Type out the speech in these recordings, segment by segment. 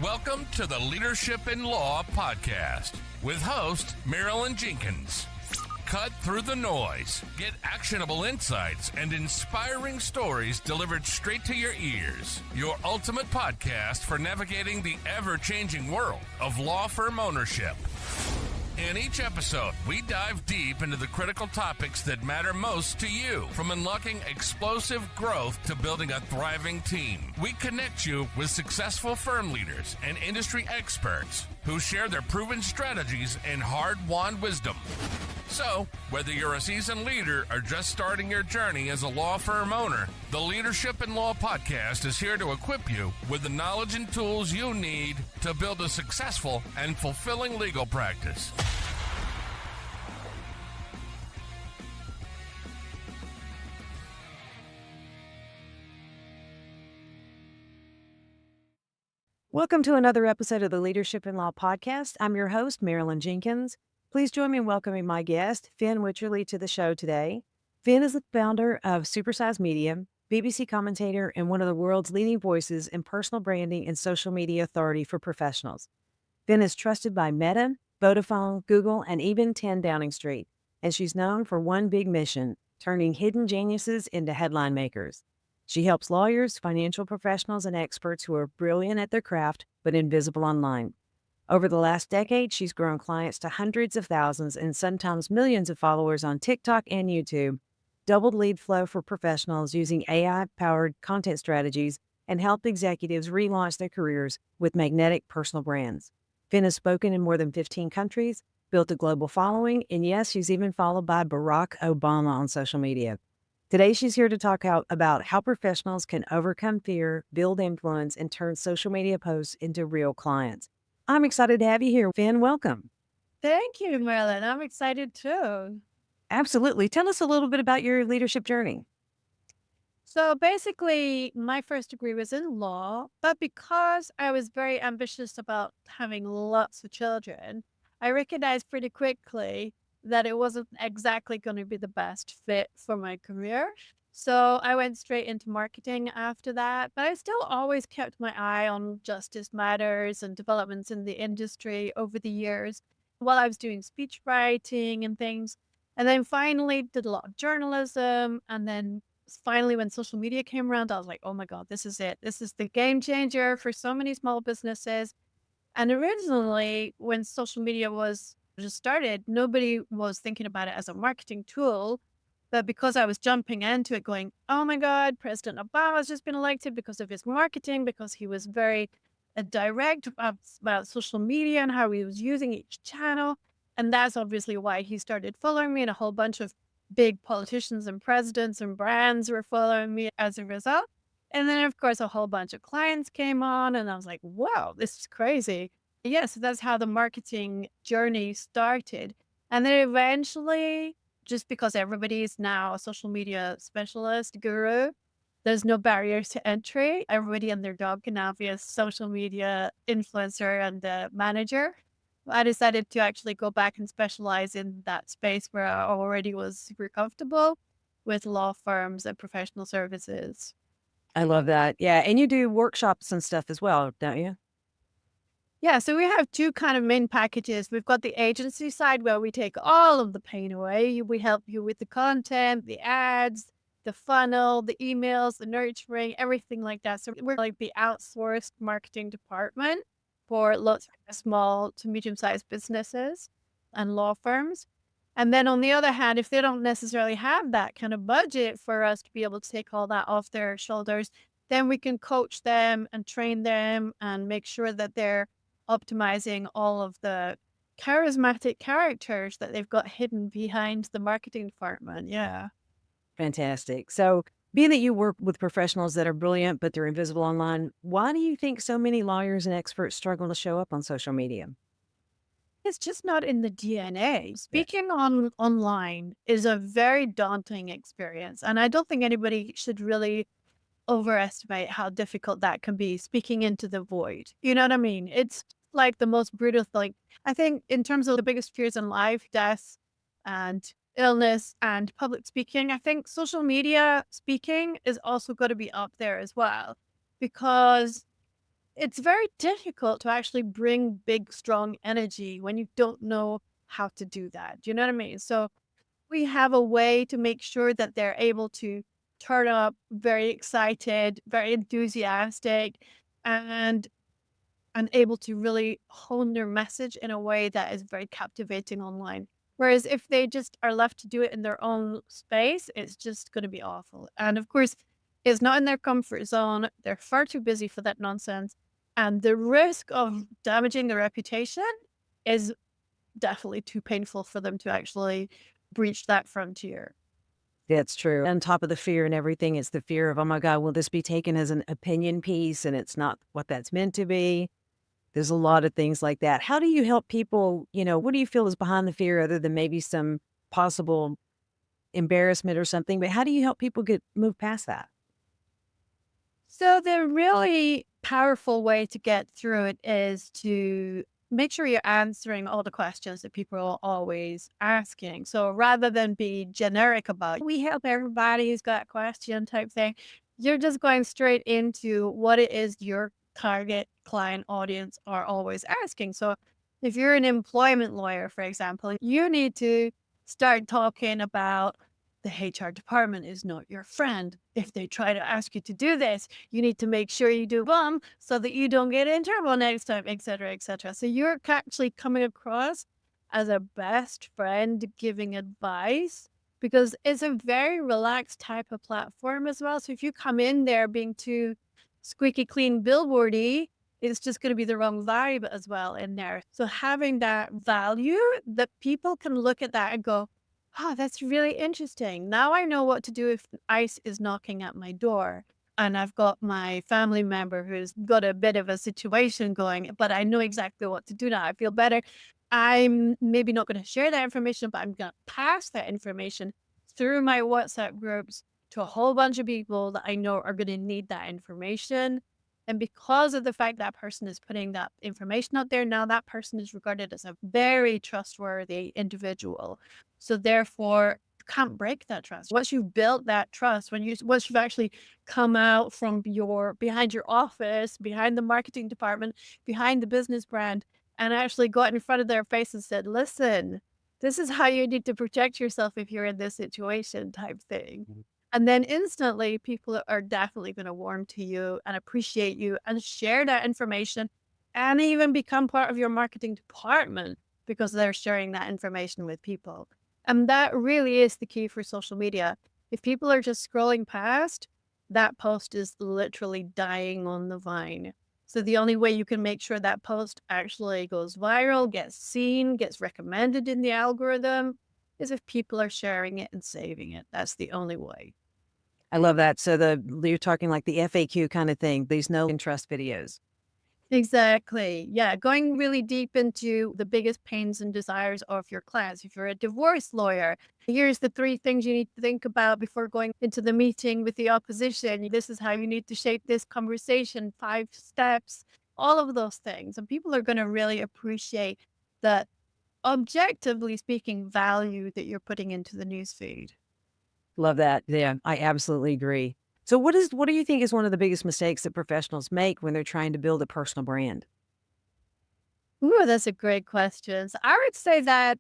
Welcome to the Leadership in Law podcast with host Marilyn Jenkins. Cut through the noise, get actionable insights and inspiring stories delivered straight to your ears. Your ultimate podcast for navigating the ever-changing world of law firm ownership. In each episode, we dive deep into the critical topics that matter most to you, from unlocking explosive growth to building a thriving team. We connect you with successful firm leaders and industry experts who share their proven strategies and hard-won wisdom. So, whether you're a seasoned leader or just starting your journey as a law firm owner, the Leadership in Law podcast is here to equip you with the knowledge and tools you need to build a successful and fulfilling legal practice. Welcome to another episode of the Leadership in Law podcast. I'm your host, Marilyn Jenkins. Please join me in welcoming my guest, Finn Wycherley, to the show today. Finn is the founder of Supersize Media, BBC commentator, and one of the world's leading voices in personal branding and social media authority for professionals. Finn is trusted by Meta, Vodafone, Google, and even 10 Downing Street, and she's known for one big mission, turning hidden geniuses into headline makers. She helps lawyers, financial professionals, and experts who are brilliant at their craft but invisible online. Over the last decade, she's grown clients to hundreds of thousands and sometimes millions of followers on TikTok and YouTube, doubled lead flow for professionals using AI-powered content strategies, and helped executives relaunch their careers with magnetic personal brands. Finn has spoken in more than 15 countries, built a global following, and yes, she's even followed by Barack Obama on social media. Today, she's here to talk about how professionals can overcome fear, build influence, and turn social media posts into real clients. I'm excited to have you here. Finn, welcome. Thank you, Marilyn. I'm excited too. Absolutely. Tell us a little bit about your leadership journey. So basically, my first degree was in law, but because I was very ambitious about having lots of children, I recognized pretty quickly that it wasn't exactly going to be the best fit for my career. So I went straight into marketing after that, but I still always kept my eye on justice matters and developments in the industry over the years while I was doing speech writing and things. And then finally did a lot of journalism. And then finally, when social media came around, I was like, oh my God, this is it. This is the game changer for so many small businesses. And originally, when social media was just started, nobody was thinking about it as a marketing tool. But because I was jumping into it going, oh my God, President Obama has just been elected because of his marketing, because he was very direct about social media and how he was using each channel. And that's obviously why he started following me, and a whole bunch of big politicians and presidents and brands were following me as a result. And then, of course, a whole bunch of clients came on, and I was like, wow, this is crazy. Yeah, so that's how the marketing journey started. And then eventually, just because everybody is now a social media specialist, guru, there's no barriers to entry. Everybody and their dog can now be a social media influencer and manager. I decided to actually go back and specialize in that space where I already was super comfortable with law firms and professional services. I love that. Yeah. And you do workshops and stuff as well, don't you? Yeah, so we have two kind of main packages. We've got the agency side where we take all of the pain away. We help you with the content, the ads, the funnel, the emails, the nurturing, everything like that. So we're like the outsourced marketing department for lots of small to medium-sized businesses and law firms. And then on the other hand, if they don't necessarily have that kind of budget for us to be able to take all that off their shoulders, then we can coach them and train them and make sure that they're optimizing all of the charismatic characters that they've got hidden behind the marketing department. Yeah. Fantastic. So being that you work with professionals that are brilliant, but they're invisible online, why do you think so many lawyers and experts struggle to show up on social media? It's just not in the DNA. Speaking online is a very daunting experience. And I don't think anybody should really overestimate how difficult that can be, speaking into the void. You know what I mean? It's like the most brutal thing. I think in terms of the biggest fears in life, death and illness and public speaking, I think social media speaking is also going to be up there as well, because it's very difficult to actually bring big, strong energy when you don't know how to do that. Do you know what I mean? So we have a way to make sure that they're able to turn up very excited, very enthusiastic, and able to really hone their message in a way that is very captivating online. Whereas if they just are left to do it in their own space, it's just going to be awful. And of course, it's not in their comfort zone. They're far too busy for that nonsense. And the risk of damaging their reputation is definitely too painful for them to actually breach that frontier. That's true. On top of the fear and everything, it's the fear of, oh my God, will this be taken as an opinion piece? And it's not what that's meant to be. There's a lot of things like that. How do you help people? What do you feel is behind the fear other than maybe some possible embarrassment or something? But how do you help people move past that? So the really powerful way to get through it is to make sure you're answering all the questions that people are always asking. So rather than be generic about, we help everybody who's got a question type thing, you're just going straight into what it is your target client audience are always asking. So if you're an employment lawyer, for example, you need to start talking about the HR department is not your friend. If they try to ask you to do this, you need to make sure you do them so that you don't get in trouble next time, et cetera, et cetera. So you're actually coming across as a best friend giving advice because it's a very relaxed type of platform as well. So if you come in there being too squeaky clean billboardy, it's just going to be the wrong vibe as well in there. So having that value that people can look at that and go, oh, that's really interesting. Now I know what to do if ICE is knocking at my door and I've got my family member who's got a bit of a situation going, but I know exactly what to do now. I feel better. I'm maybe not going to share that information, but I'm going to pass that information through my WhatsApp groups to a whole bunch of people that I know are going to need that information. And because of the fact that person is putting that information out there, now that person is regarded as a very trustworthy individual. So therefore, you can't break that trust. Once you've built that trust, once you've actually come out from behind your office, behind the marketing department, behind the business brand, and actually got in front of their face and said, listen, this is how you need to protect yourself if you're in this situation type thing. And then instantly people are definitely going to warm to you and appreciate you and share that information and even become part of your marketing department because they're sharing that information with people. And that really is the key for social media. If people are just scrolling past, that post is literally dying on the vine. So the only way you can make sure that post actually goes viral, gets seen, gets recommended in the algorithm is if people are sharing it and saving it. That's the only way. I love that. So you're talking like the FAQ kind of thing, these no interest videos. Exactly. Yeah. Going really deep into the biggest pains and desires of your clients. If you're a divorce lawyer, here's the 3 things you need to think about before going into the meeting with the opposition. This is how you need to shape this conversation, 5 steps, all of those things. And people are going to really appreciate the objectively speaking value that you're putting into the newsfeed. Love that. Yeah, I absolutely agree. So what do you think is one of the biggest mistakes that professionals make when they're trying to build a personal brand? Ooh, that's a great question. So I would say that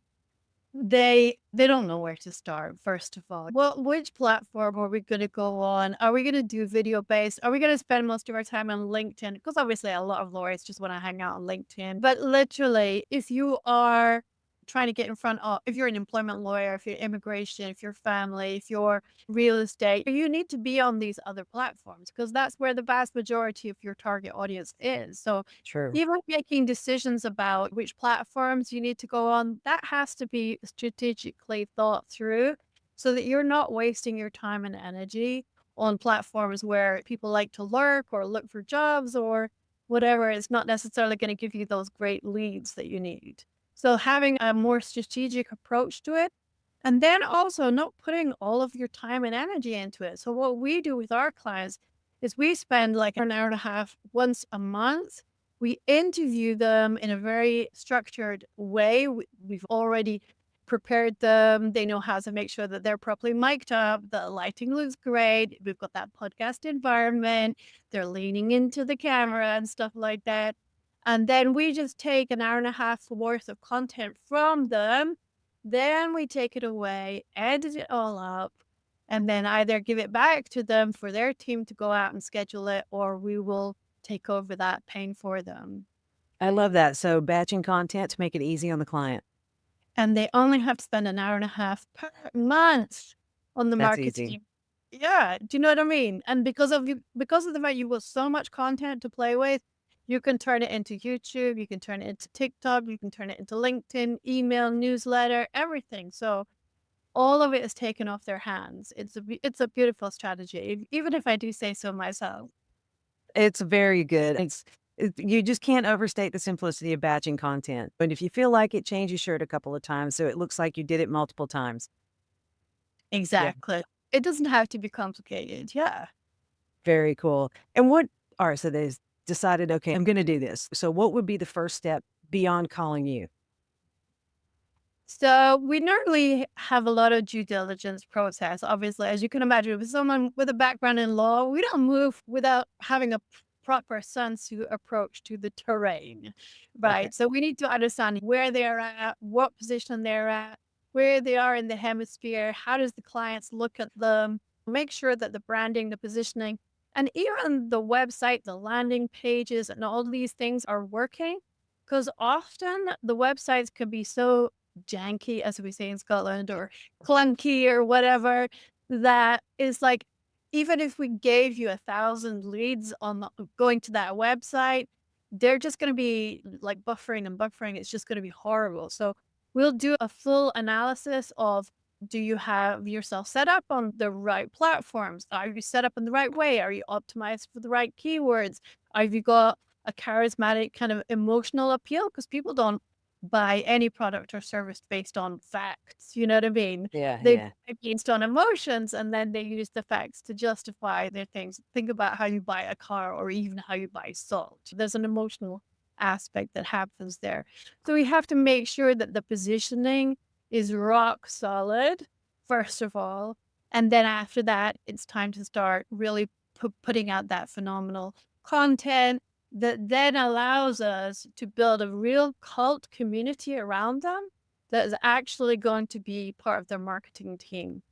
they don't know where to start, first of all. Well, which platform are we going to go on? Are we going to do video based? Are we going to spend most of our time on LinkedIn? Because obviously a lot of lawyers just want to hang out on LinkedIn. But literally, if you are trying to get in front of, if you're an employment lawyer, if you're immigration, if you're family, if you're real estate, you need to be on these other platforms because that's where the vast majority of your target audience is. So True. even making decisions about which platforms you need to go on, that has to be strategically thought through so that you're not wasting your time and energy on platforms where people like to lurk or look for jobs or whatever. It's not necessarily going to give you those great leads that you need. So having a more strategic approach to it, and then also not putting all of your time and energy into it. So what we do with our clients is we spend like an hour and a half once a month. We interview them in a very structured way. We've already prepared them. They know how to make sure that they're properly mic'd up, the lighting looks great. We've got that podcast environment. They're leaning into the camera and stuff like that. And then we just take an hour and a half worth of content from them. Then we take it away, edit it all up, and then either give it back to them for their team to go out and schedule it, or we will take over that pain for them. I love that. So batching content to make it easy on the client. And they only have to spend an hour and a half per month on the That's marketing. easy. Yeah, do you know what I mean? And because of the fact you've got so much content to play with, you can turn it into YouTube, you can turn it into TikTok, you can turn it into LinkedIn, email, newsletter, everything. So all of it is taken off their hands. It's a beautiful strategy, even if I do say so myself. It's very good. You just can't overstate the simplicity of batching content. But if you feel like it, change your shirt a couple of times so it looks like you did it multiple times. Exactly. It doesn't have to be complicated. Yeah. Very cool. And all right, so they decided, okay, I'm going to do this. So what would be the first step beyond calling you? So we normally have a lot of due diligence process. Obviously, as you can imagine, with someone with a background in law, we don't move without having a proper sense to approach to the terrain, right? Okay. So we need to understand where they're at, what position they're at, where they are in the hemisphere, how does the clients look at them, make sure that the branding, the positioning, and even the website, the landing pages, and all these things are working. Because often the websites can be so janky, as we say in Scotland, or clunky or whatever, that is like, even if we gave you 1,000 leads on going to that website, they're just going to be like buffering and buffering. It's just going to be horrible. So we'll do a full analysis of, do you have yourself set up on the right platforms? Are you set up in the right way? Are you optimized for the right keywords? Have you got a charismatic kind of emotional appeal? Because people don't buy any product or service based on facts. You know what I mean? They Yeah. buy based on emotions, and then they use the facts to justify their things. Think about how you buy a car, or even how you buy salt. There's an emotional aspect that happens there. So we have to make sure that the positioning is rock solid, first of all. And then after that, it's time to start really putting out that phenomenal content that then allows us to build a real cult community around them that is actually going to be part of their marketing team.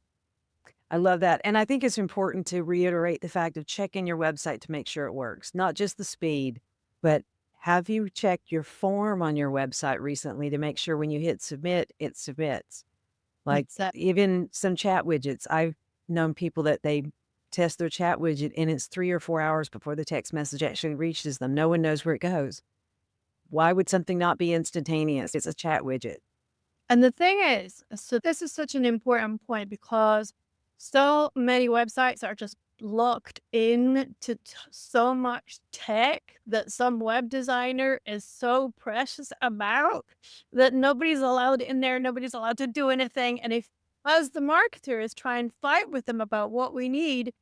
I love that. And I think it's important to reiterate the fact of checking your website to make sure it works, not just the speed, but have you checked your form on your website recently to make sure when you hit submit, it submits? Like Exactly. even some chat widgets. I've known people that they test their chat widget and it's 3 or 4 hours before the text message actually reaches them. No one knows where it goes. Why would something not be instantaneous? It's a chat widget. And the thing is, so this is such an important point, because so many websites are just locked in to so much tech that some web designer is so precious about, that nobody's allowed in there, nobody's allowed to do anything. And if, as the marketers, try and fight with them about what we need,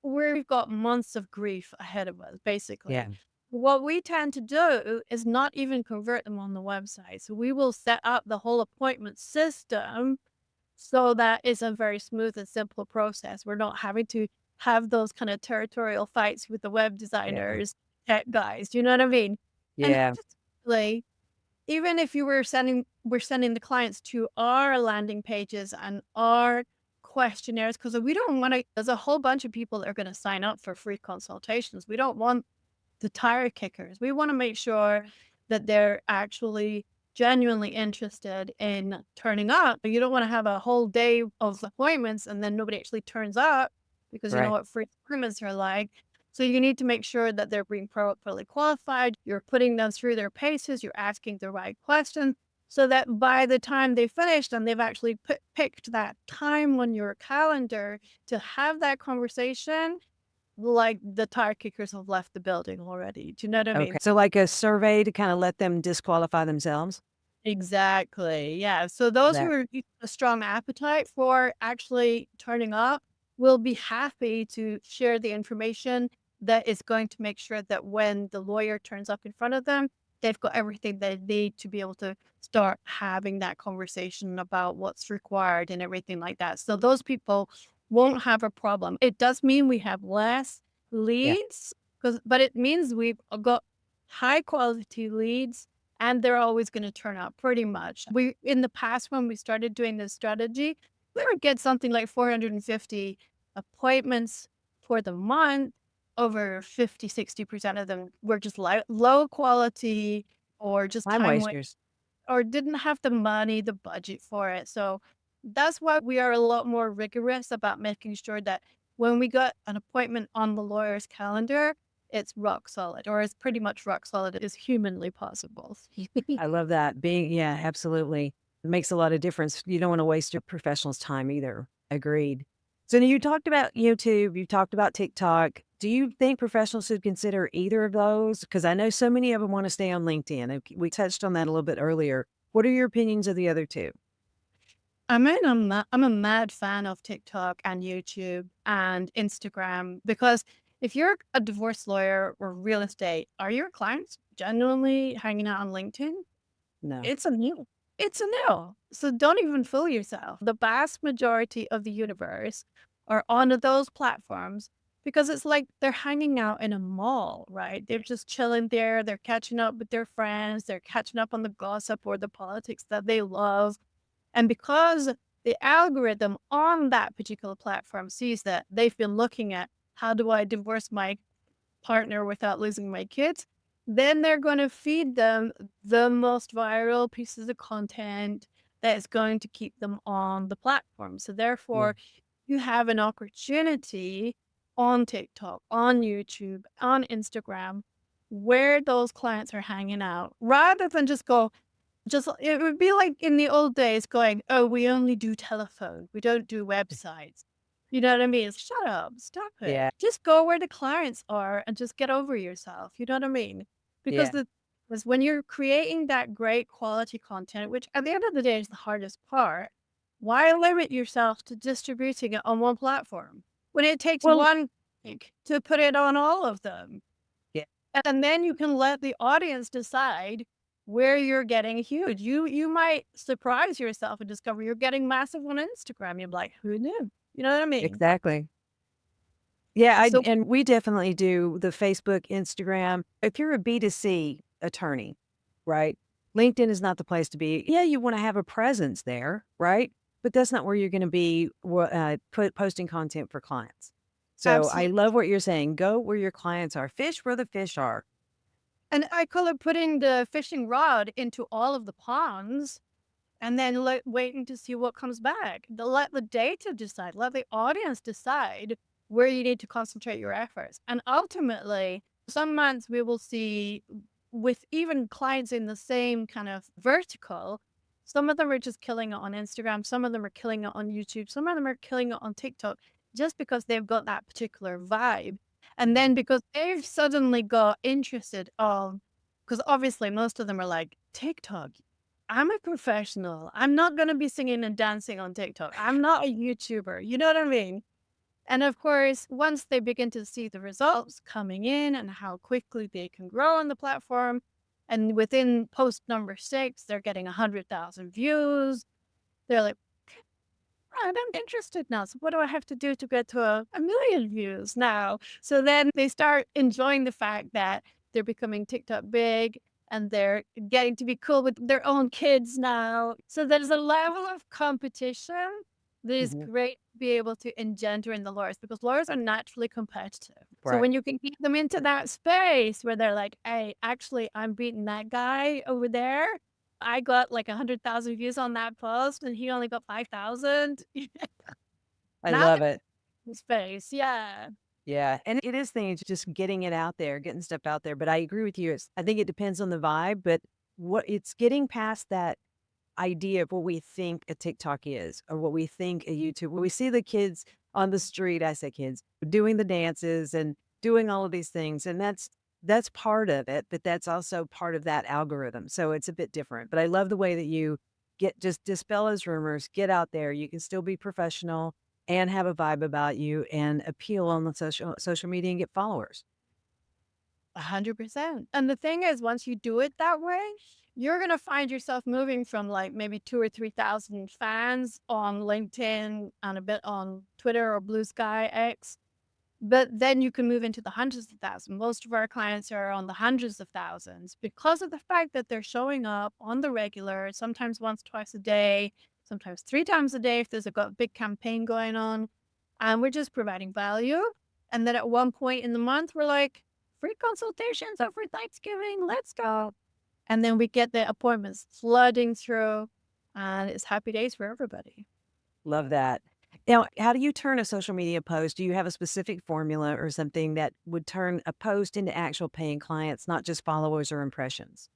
we've got months of grief ahead of us, basically. Yeah. What we tend to do is not even convert them on the website. So we will set up the whole appointment system so that it's a very smooth and simple process. We're not having to have those kind of territorial fights with the web designers, tech guys. Do you know what I mean? And Yeah. honestly, even if we're sending the clients to our landing pages and our questionnaires, because we don't want to, there's a whole bunch of people that are going to sign up for free consultations. We don't want the tire kickers. We want to make sure that they're actually genuinely interested in turning up. You don't want to have a whole day of appointments and then nobody actually turns up, because you know Right. what free appointments are like. So you need to make sure that they're being properly qualified. You're putting them through their paces. You're asking the right questions, so that by the time they finished and they've actually picked that time on your calendar to have that conversation, like the tire kickers have left the building already. Do you know what I mean? Okay. So like a survey to kind of let them disqualify themselves? Exactly. Yeah. So those who That are a strong appetite for actually turning up will be happy to share the information that is going to make sure that when the lawyer turns up in front of them, they've got everything they need to be able to start having that conversation about what's required and everything like that. So those people won't have a problem. It does mean we have less Yeah. leads, but it means we've got high quality leads and they're always going to turn out pretty much. We, in the past, when we started doing this strategy, we would get something like 450 appointments for the month. Over 50-60% of them were just low quality or just Time time waste wasters. or didn't have the money, the budget for it. So that's why we are a lot more rigorous about making sure that when we got an appointment on the lawyer's calendar, it's rock solid, or as pretty much rock solid as humanly possible. I love that. Yeah, absolutely. It makes a lot of difference. You don't want to waste your professional's time either. Agreed. So now you talked about YouTube, you talked about TikTok. Do you think professionals should consider either of those? Because I know so many of them want to stay on LinkedIn. We touched on that a little bit earlier. What are your opinions of the other two? I mean, I'm a mad fan of TikTok and YouTube and Instagram because if you're a divorce lawyer or real estate, are your clients genuinely hanging out on LinkedIn? No. It's a no. It's a no. So don't even fool yourself. The vast majority of the universe are on those platforms because it's like they're hanging out in a mall, right? They're just chilling there. They're catching up with their friends. They're catching up on the gossip or the politics that they love. And because the algorithm on that particular platform sees that they've been looking at how do I divorce my partner without losing my kids, then they're going to feed them the most viral pieces of content that is going to keep them on the platform. So Yeah. therefore, you have an opportunity on TikTok, on YouTube, on Instagram, where those clients are hanging out, rather than just it would be like in the old days going, "Oh, we only do telephone. We don't do websites." You know what I mean? It's, shut up, stop it. Yeah. Just go where the clients are and just get over yourself. You know what I mean? Because Yeah. the was when you're creating that great quality content, which at the end of the day is the hardest part, why limit yourself to distributing it on one platform when it takes Well, one link to put it on all of them? yeah. And then you can let the audience decide where you're getting huge. You might surprise yourself and discover you're getting massive on Instagram. You're like, who knew? You know what I mean? Exactly. Yeah, So and we definitely do the Facebook, Instagram. If you're a B2C attorney, right? LinkedIn is not the place to be. Yeah, you want to have a presence there, right? But that's not where you're going to be posting content for clients. So I absolutely. love what you're saying. Go where your clients are. Fish where the fish are. And I call it putting the fishing rod into all of the ponds and then waiting to see what comes back. Let the data decide, let the audience decide where you need to concentrate your efforts. And ultimately, some months we will see with even clients in the same kind of vertical, some of them are just killing it on Instagram, some of them are killing it on YouTube, some of them are killing it on TikTok just because they've got that particular vibe. And then because they've suddenly got interested of, because obviously most of them are like, TikTok, I'm a professional. I'm not going to be singing and dancing on TikTok. I'm not a YouTuber. You know what I mean? And of course, once they begin to see the results coming in and how quickly they can grow on the platform, and within post number 6, they're getting 100,000 views. They're like, right, I'm interested now. So what do I have to do to get to a million views now? So then they start enjoying the fact that they're becoming TikTok big and they're getting to be cool with their own kids now. So there's a level of competition that is Mhm. great to be able to engender in the lawyers because lawyers are naturally competitive. So Right. when you can get them into that space where they're like, hey, actually, I'm beating that guy over there. I got like 100,000 views on that post and he only got 5,000. I Now love they're it. in space. Yeah. Yeah, and it is things just getting it out there, getting stuff out there. But I agree with you. I think it depends on the vibe, but what it's getting past that idea of what we think a TikTok is or what we think a YouTube. When we see the kids on the street, I say kids doing the dances and doing all of these things, and that's part of it, but that's also part of that algorithm. So it's a bit different. But I love the way that you just dispel those rumors, get out there. You can still be professional and have a vibe about you and appeal on the social media and get followers. 100%. And the thing is, once you do it that way, you're going to find yourself moving from like maybe 2 or 3 thousand fans on LinkedIn and a bit on Twitter or Blue Sky X. But then you can move into the hundreds of thousands. Most of our clients are on the hundreds of thousands because of the fact that they're showing up on the regular, sometimes once, twice a day, sometimes 3 times a day if there's a big campaign going on. And we're just providing value. And then at one point in the month, we're like, free consultations over Thanksgiving, let's go. And then we get the appointments flooding through, and it's happy days for everybody. Love that. Now, how do you turn a social media post? Do you have a specific formula or something that would turn a post into actual paying clients, not just followers or impressions?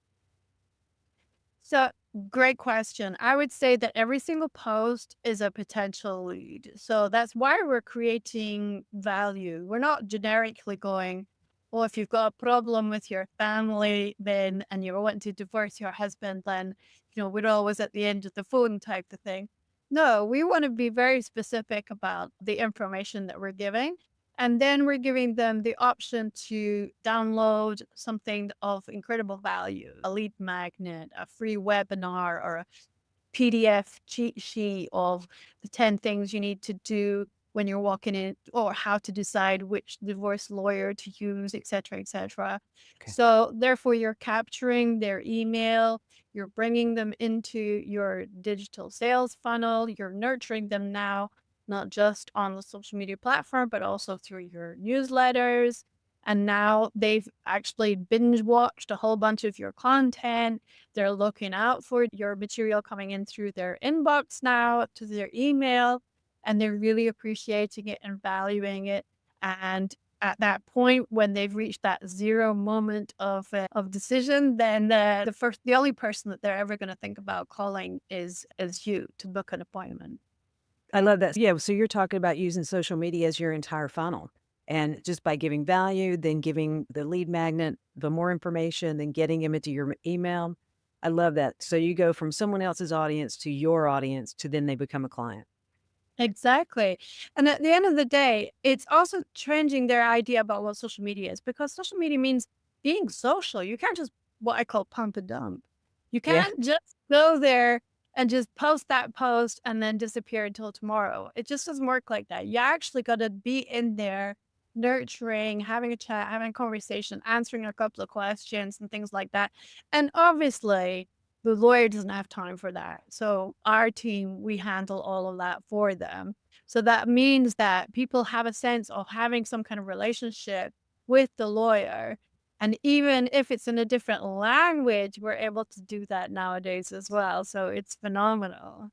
So, great question. I would say that every single post is a potential lead. So that's why we're creating value. We're not generically going, well, if you've got a problem with your family, then, and you're wanting to divorce your husband, then, we're always at the end of the phone type of thing. No, we want to be very specific about the information that we're giving. And then we're giving them the option to download something of incredible value, a lead magnet, a free webinar, or a PDF cheat sheet of the 10 things you need to do when you're walking in, or how to decide which divorce lawyer to use, et cetera, et cetera. Okay. So therefore, you're capturing their email, you're bringing them into your digital sales funnel, you're nurturing them now, not just on the social media platform, but also through your newsletters. And now they've actually binge watched a whole bunch of your content. They're looking out for your material coming in through their inbox now to their email, and they're really appreciating it and valuing it. And at that point, when they've reached that zero moment of decision, then the only person that they're ever going to think about calling is you to book an appointment. I love that. Yeah. So you're talking about using social media as your entire funnel. And just by giving value, then giving the lead magnet, the more information, then getting them into your email. I love that. So you go from someone else's audience to your audience to then they become a client. Exactly. And at the end of the day, it's also changing their idea about what social media is, because social media means being social. You can't just what I call pump and dump. You Yeah. can't just go there and just post that post and then disappear until tomorrow. It just doesn't work like that. You actually got to be in there, nurturing, having a chat, having a conversation, answering a couple of questions and things like that. And obviously, the lawyer doesn't have time for that. So our team, we handle all of that for them. So that means that people have a sense of having some kind of relationship with the lawyer. And even if it's in a different language, we're able to do that nowadays as well. So it's phenomenal.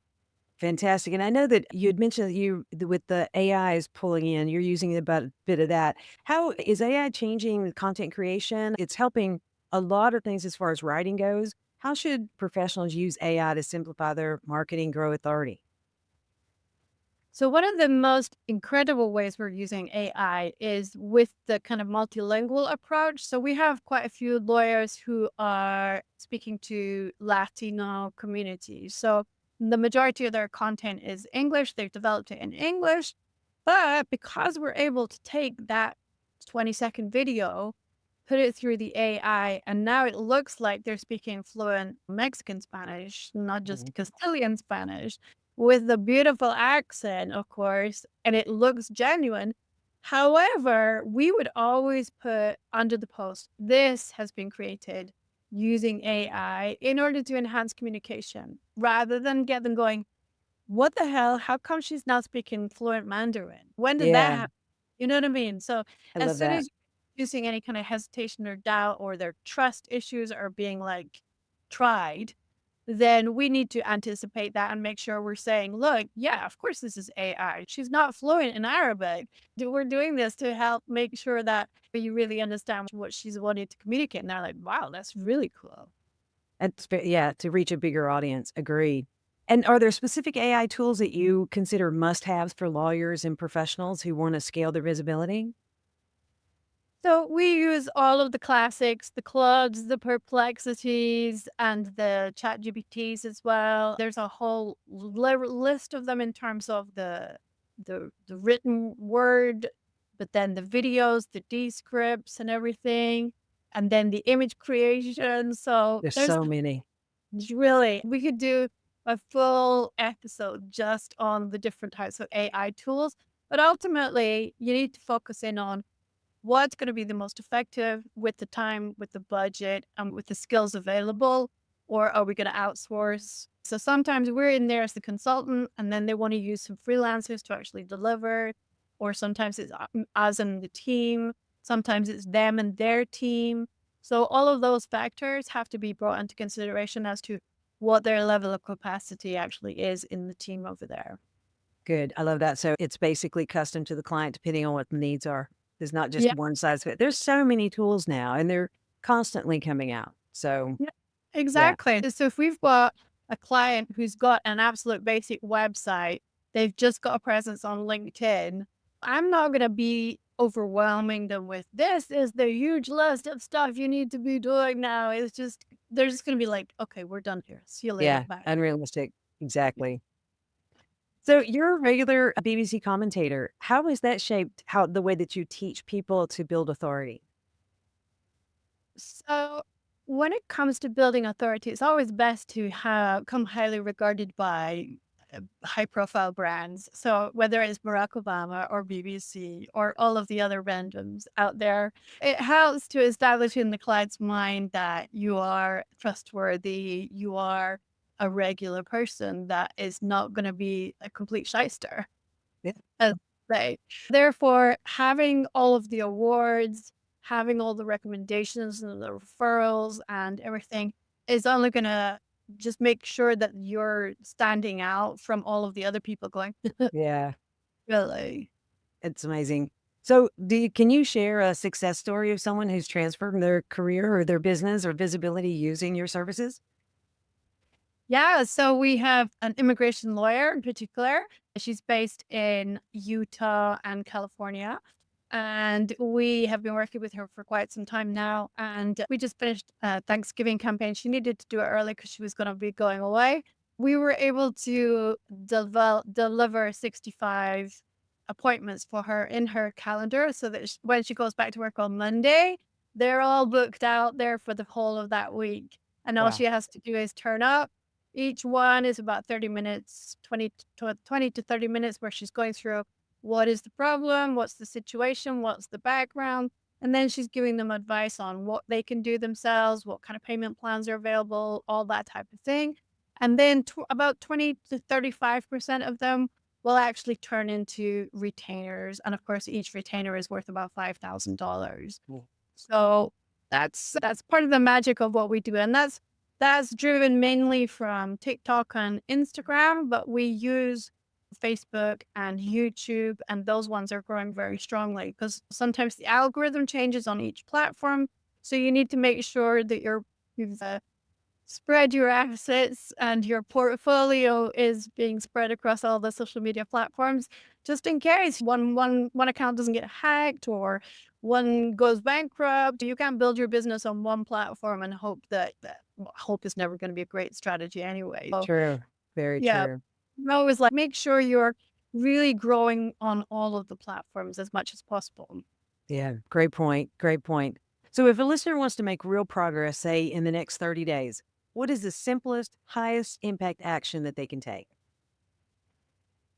Fantastic. And I know that you had mentioned that with the AI is pulling in, you're using about a bit of that. How is AI changing content creation? It's helping a lot of things as far as writing goes. How should professionals use AI to simplify their marketing, grow authority? So one of the most incredible ways we're using AI is with the kind of multilingual approach. So we have quite a few lawyers who are speaking to Latino communities. So the majority of their content is English. They've developed it in English. But because we're able to take that 20-second video, put it through the AI, and now it looks like they're speaking fluent Mexican Spanish, not just Castilian Spanish, with the beautiful accent, of course, and it looks genuine. However, we would always put under the post, this has been created using AI in order to enhance communication, rather than get them going, what the hell? How come she's now speaking fluent Mandarin? When did that Yeah, happen? You know what I mean? So I as love soon that. as you're using any kind of hesitation or doubt, or their trust issues are being like tried, then we need to anticipate that and make sure we're saying, look, yeah, of course this is AI. She's not fluent in Arabic. We're doing this to help make sure that you really understand what she's wanting to communicate. And they're like, wow, that's really cool. Yeah, to reach a bigger audience. Agreed. And are there specific AI tools that you consider must-haves for lawyers and professionals who want to scale their visibility? So we use all of the classics, the Claudes, the Perplexities, and the Chat GPTs as well. There's a whole list of them in terms of the written word, but then the videos, the descripts, and everything. and then the image creation. So There's there's so many. really, we could do a full episode just on the different types of AI tools. But ultimately, you need to focus in on what's going to be the most effective with the time, with the budget, and with the skills available, or are we going to outsource? So sometimes we're in there as the consultant, and then they want to use some freelancers to actually deliver, or sometimes it's us and the team, sometimes it's them and their team. So all of those factors have to be brought into consideration as to what their level of capacity actually is in the team over there. Good. I love that. So it's basically custom to the client depending on what the needs are. There's not just Yeah. one size fit. There's so many tools now and they're constantly coming out. So Yeah, yeah. exactly. So if we've got a client who's got an absolute basic website, they've just got a presence on LinkedIn, I'm not going to be overwhelming them with this is the huge list of stuff you need to be doing now. It's just, they're just going to be like, okay, we're done here. See you later. Yeah. Bye. Unrealistic. Exactly. So you're a regular BBC commentator. How has that shaped how the way that you teach people to build authority? So, when it comes to building authority, it's always best to have come highly regarded by high profile brands. So, whether it's Barack Obama or BBC or all of the other randoms out there, it helps to establish in the client's mind that you are trustworthy, you are a regular person that is not going to be a complete shyster. Yeah. As they therefore, having all of the awards, having all the recommendations and the referrals and everything is only gonna just make sure that you're standing out from all of the other people going, Yeah. "Really?" It's amazing. So can you share a success story of someone who's transferred their career or their business or visibility using your services? Yeah, so we have an immigration lawyer in particular. She's based in Utah and California. And we have been working with her for quite some time now. And we just finished a Thanksgiving campaign. She needed to do it early because she was going to be going away. We were able to deliver 65 appointments for her in her calendar so that when she goes back to work on Monday, they're all booked out there for the whole of that week. And all Wow. she has to do is turn up. Each one is about 30 minutes, 20 to 30 minutes, where she's going through what is the problem, what's the situation, what's the background. And then she's giving them advice on what they can do themselves, what kind of payment plans are available, all that type of thing. And then about 20 to 35% of them will actually turn into retainers. And of course, each retainer is worth about $5,000. Cool. So that's part of the magic of what we do. And that's driven mainly from TikTok and Instagram, but we use Facebook and YouTube, and those ones are growing very strongly because sometimes the algorithm changes on each platform. So you need to make sure that you've spread your assets and your portfolio is being spread across all the social media platforms, just in case one account doesn't get hacked or one goes bankrupt. You can't build your business on one platform and hope that hope is never going to be a great strategy anyway. So True. Very yeah, true. I always like make sure you're really growing on all of the platforms as much as possible. Yeah. Great point. Great point. So if a listener wants to make real progress, say in the next 30 days, what is the simplest, highest impact action that they can take?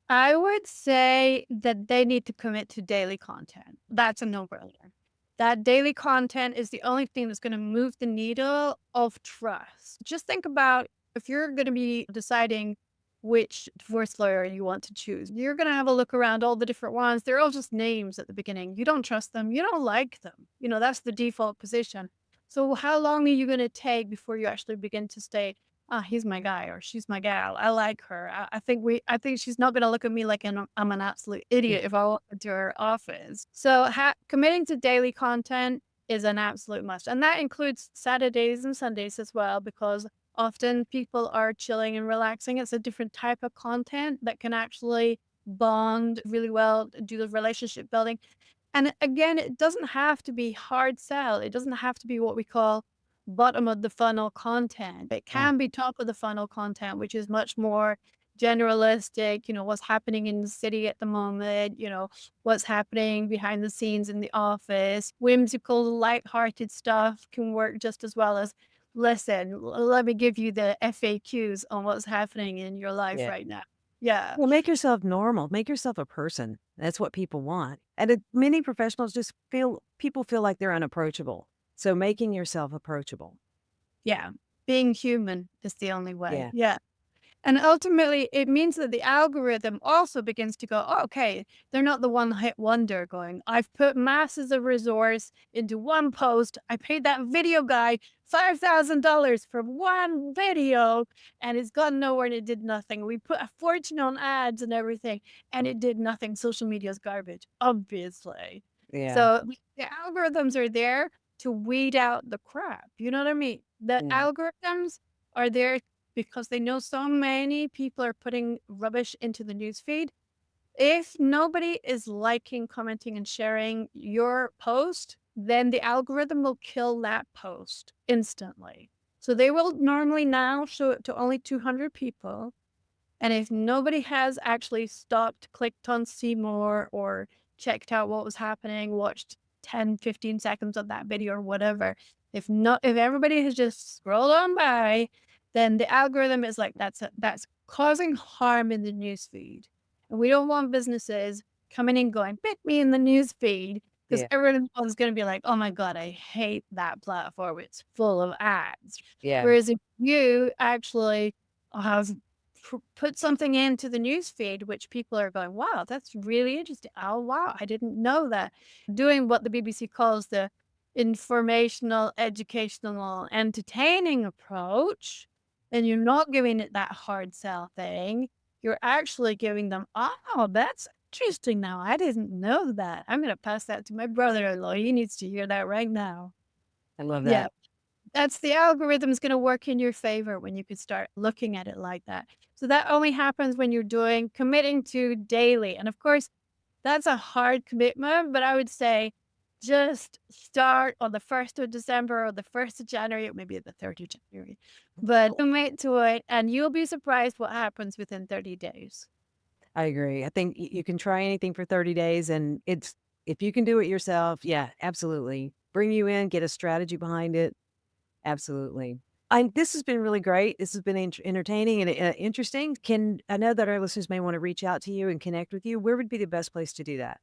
I would say that they need to commit to daily content. That's a no-brainer. That daily content is the only thing that's going to move the needle of trust. Just think about if you're going to be deciding which divorce lawyer you want to choose, you're going to have a look around all the different ones. They're all just names at the beginning. You don't trust them. You don't like them. That's the default position. So how long are you going to take before you actually begin to say, ah, he's my guy or she's my gal. I like her. I think she's not going to look at me like I'm an absolute Mm. idiot if I walk into her office. So committing to daily content is an absolute must. And that includes Saturdays and Sundays as well, because often people are chilling and relaxing. It's a different type of content that can actually bond really well, do the relationship building. And again, it doesn't have to be hard sell. It doesn't have to be what we call bottom of the funnel content. It Yeah. can be top of the funnel content, which is much more generalistic, what's happening in the city at the moment, what's happening behind the scenes in the office. Whimsical, lighthearted stuff can work just as well as, listen, let me give you the FAQs on what's happening in your life Yeah. right now. Yeah. Well, make yourself normal. Make yourself a person. That's what people want. And many professionals people feel like they're unapproachable. So making yourself approachable. Yeah. Being human is the only way. Yeah. Yeah. And ultimately, it means that the algorithm also begins to go, oh, okay, they're not the one hit wonder going, I've put masses of resource into one post. I paid that video guy $5,000 for one video and it's gone nowhere and it did nothing. We put a fortune on ads and everything and it did nothing. Social media is garbage, obviously. Yeah. So the algorithms are there to weed out the crap. You know what I mean? The Yeah. algorithms are there because they know so many people are putting rubbish into the newsfeed. If nobody is liking, commenting, and sharing your post, then the algorithm will kill that post instantly. So they will normally now show it to only 200 people. And if nobody has actually stopped, clicked on see more, or checked out what was happening, watched 10, 15 seconds of that video or whatever, if everybody has just scrolled on by, then the algorithm is like, that's causing harm in the newsfeed. And we don't want businesses coming in going, pick me in the newsfeed, because Yeah. everyone's going to be like, oh my God, I hate that platform. It's full of ads. Yeah. Whereas if you actually have put something into the newsfeed, which people are going, wow, that's really interesting. Oh, wow, I didn't know that. Doing what the BBC calls the informational, educational, entertaining approach, and you're not giving it that hard sell thing. You're actually giving them, oh, that's interesting now. I didn't know that. I'm going to pass that to my brother-in-law. He needs to hear that right now. I love Yeah. that. That's the algorithm's going to work in your favor when you could start looking at it like that. So that only happens when you're committing to daily. And of course, that's a hard commitment, but I would say just start on the 1st of December or the 1st of January, or maybe the 3rd of January, but commit to it and you'll be surprised what happens within 30 days. I agree. I think you can try anything for 30 days and if you can do it yourself, yeah, absolutely. Bring you in, get a strategy behind it. Absolutely. This has been really great. This has been entertaining and interesting. I know that our listeners may want to reach out to you and connect with you. Where would be the best place to do that?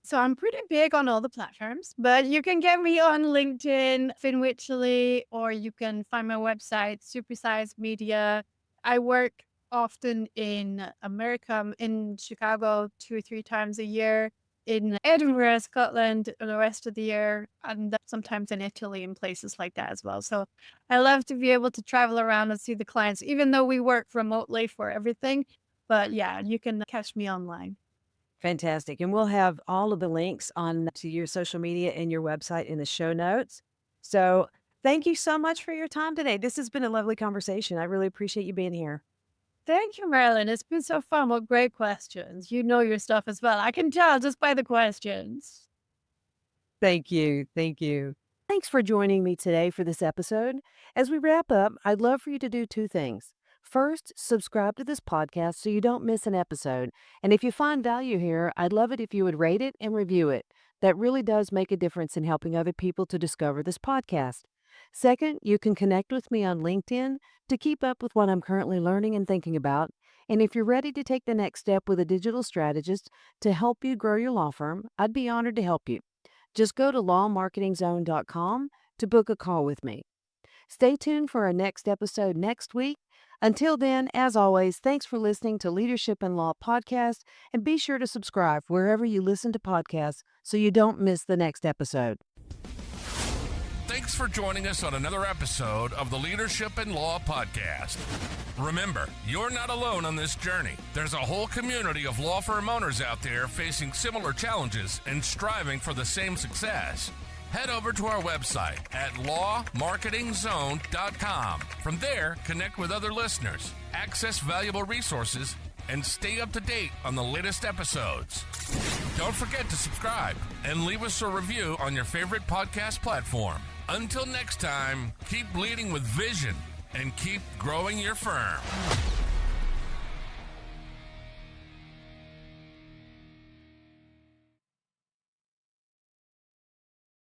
So I'm pretty big on all the platforms, but you can get me on LinkedIn, Finn Wycherley, or you can find my website, Supersize Media. I work often in America. I'm in Chicago 2 or 3 times a year, in Edinburgh, Scotland, the rest of the year, and sometimes in Italy and places like that as well. So I love to be able to travel around and see the clients, even though we work remotely for everything. But yeah, you can catch me online. Fantastic. And we'll have all of the links to your social media and your website in the show notes. So thank you so much for your time today. This has been a lovely conversation. I really appreciate you being here. Thank you, Marilyn. It's been so fun. What great questions. You know your stuff as well. I can tell just by the questions. Thank you. Thank you. Thanks for joining me today for this episode. As we wrap up, I'd love for you to do 2 things. First, subscribe to this podcast so you don't miss an episode. And if you find value here, I'd love it if you would rate it and review it. That really does make a difference in helping other people to discover this podcast. Second, you can connect with me on LinkedIn to keep up with what I'm currently learning and thinking about. And if you're ready to take the next step with a digital strategist to help you grow your law firm, I'd be honored to help you. Just go to lawmarketingzone.com to book a call with me. Stay tuned for our next episode next week. Until then, as always, thanks for listening to Leadership in Law Podcast, and be sure to subscribe wherever you listen to podcasts so you don't miss the next episode. Thanks for joining us on another episode of the Leadership in Law Podcast. Remember, you're not alone on this journey. There's a whole community of law firm owners out there facing similar challenges and striving for the same success. Head over to our website at lawmarketingzone.com. From there, connect with other listeners, access valuable resources, and stay up to date on the latest episodes. Don't forget to subscribe and leave us a review on your favorite podcast platform. Until next time, keep leading with vision and keep growing your firm.